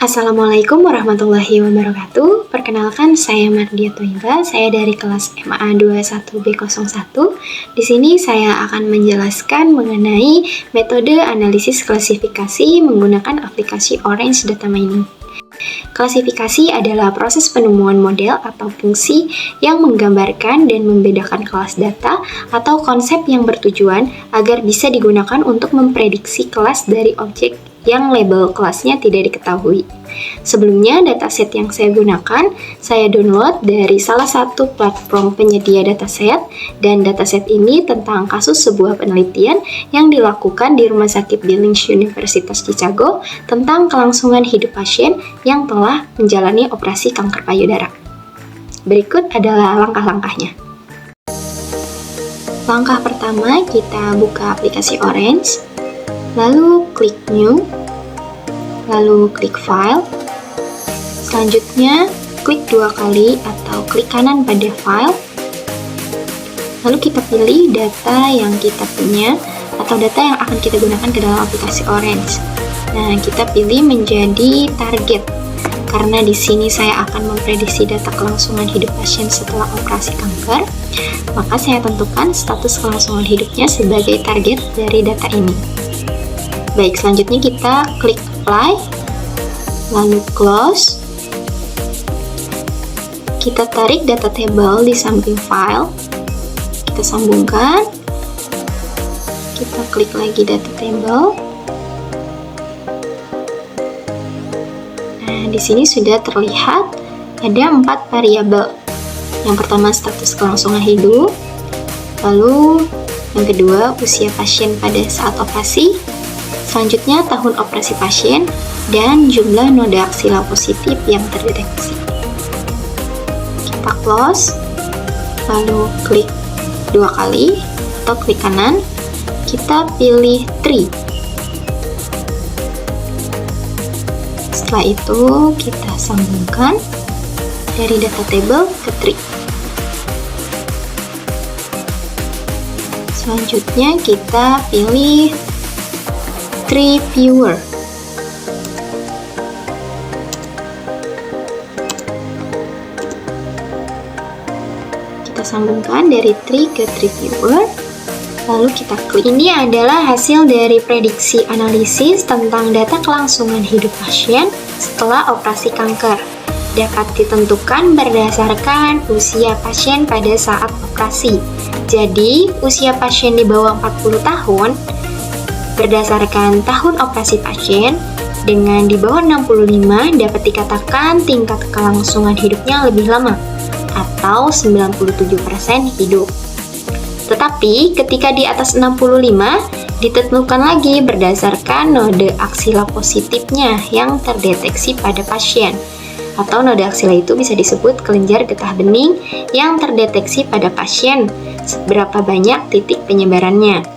Assalamualaikum warahmatullahi wabarakatuh. Perkenalkan, saya Mardia Toiba. Saya dari kelas MA 21B01. Di sini saya akan menjelaskan mengenai metode analisis klasifikasi menggunakan aplikasi Orange Data Mining. Klasifikasi adalah proses penemuan model atau fungsi yang menggambarkan dan membedakan kelas data atau konsep yang bertujuan agar bisa digunakan untuk memprediksi kelas dari objek yang label kelasnya tidak diketahui. Sebelumnya, dataset yang saya gunakan, saya download dari salah satu platform penyedia dataset, dan dataset ini tentang kasus sebuah penelitian yang dilakukan di Rumah Sakit Billings Universitas Chicago tentang kelangsungan hidup pasien yang telah menjalani operasi kanker payudara. Berikut adalah langkah-langkahnya. Langkah pertama, kita buka aplikasi Orange, lalu klik New, lalu klik File. Selanjutnya, klik dua kali atau klik kanan pada File. Lalu kita pilih data yang kita punya atau data yang akan kita gunakan ke dalam aplikasi Orange. Nah, kita pilih menjadi target karena di sini saya akan memprediksi data kelangsungan hidup pasien setelah operasi kanker. Maka saya tentukan status kelangsungan hidupnya sebagai target dari data ini. Baik, selanjutnya kita klik Apply, lalu Close. Kita tarik data table di samping file, kita sambungkan, kita klik lagi data table. Nah, di sini sudah terlihat ada 4 variabel. Yang pertama status kelangsungan hidup, lalu yang kedua usia pasien pada saat operasi, selanjutnya tahun operasi pasien, dan jumlah noda aksila positif yang terdeteksi. Kita close, lalu klik dua kali atau klik kanan, kita pilih tree. Setelah itu kita sambungkan dari data table ke tree. Selanjutnya kita pilih Tree Viewer. Kita sambungkan dari tree ke Tree Viewer, lalu kita klik. Ini adalah hasil dari prediksi analisis tentang data kelangsungan hidup pasien setelah operasi kanker. Dapat ditentukan berdasarkan usia pasien pada saat operasi. Jadi, usia pasien di bawah 40 tahun berdasarkan tahun operasi pasien, dengan di bawah 65 dapat dikatakan tingkat kelangsungan hidupnya lebih lama atau 97% hidup. Tetapi ketika di atas 65 ditentukan lagi berdasarkan node aksila positifnya yang terdeteksi pada pasien, atau node aksila itu bisa disebut kelenjar getah bening yang terdeteksi pada pasien, seberapa banyak titik penyebarannya.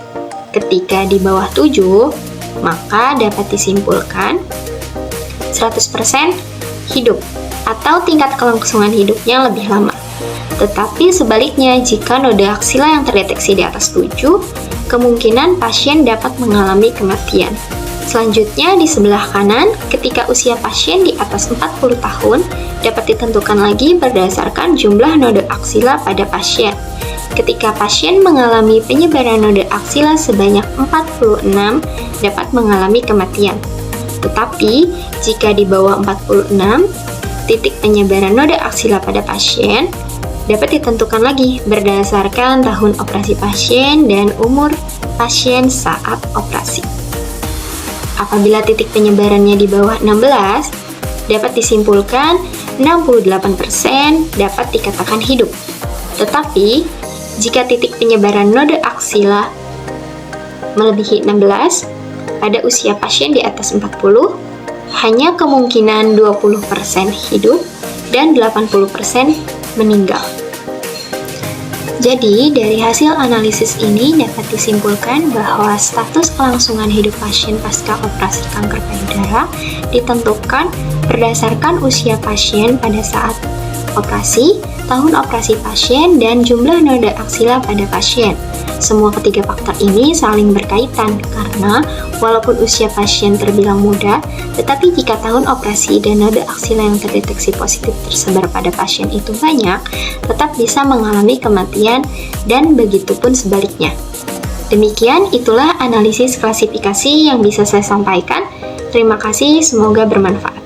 Ketika di bawah 7, maka dapat disimpulkan 100% hidup atau tingkat kelangsungan hidupnya lebih lama. Tetapi sebaliknya, jika node aksila yang terdeteksi di atas 7, kemungkinan pasien dapat mengalami kematian. Selanjutnya di sebelah kanan, ketika usia pasien di atas 40 tahun, dapat ditentukan lagi berdasarkan jumlah node aksila pada pasien. Ketika pasien mengalami penyebaran node aksila sebanyak 46, dapat mengalami kematian. Tetapi, jika di bawah 46, titik penyebaran node aksila pada pasien dapat ditentukan lagi berdasarkan tahun operasi pasien dan umur pasien saat operasi. Apabila titik penyebarannya di bawah 16, dapat disimpulkan 68% dapat dikatakan hidup. Tetapi, jika titik penyebaran node aksila melebihi 16 pada usia pasien di atas 40, hanya kemungkinan 20% hidup dan 80% meninggal. Jadi, dari hasil analisis ini dapat disimpulkan bahwa status kelangsungan hidup pasien pasca operasi kanker payudara ditentukan berdasarkan usia pasien pada saat operasi, tahun operasi pasien, dan jumlah noda aksila pada pasien. Semua ketiga faktor ini saling berkaitan karena walaupun usia pasien terbilang muda, tetapi jika tahun operasi dan node aksila yang terdeteksi positif tersebar pada pasien itu banyak, tetap bisa mengalami kematian dan begitu pun sebaliknya. Demikian, itulah analisis klasifikasi yang bisa saya sampaikan. Terima kasih, semoga bermanfaat.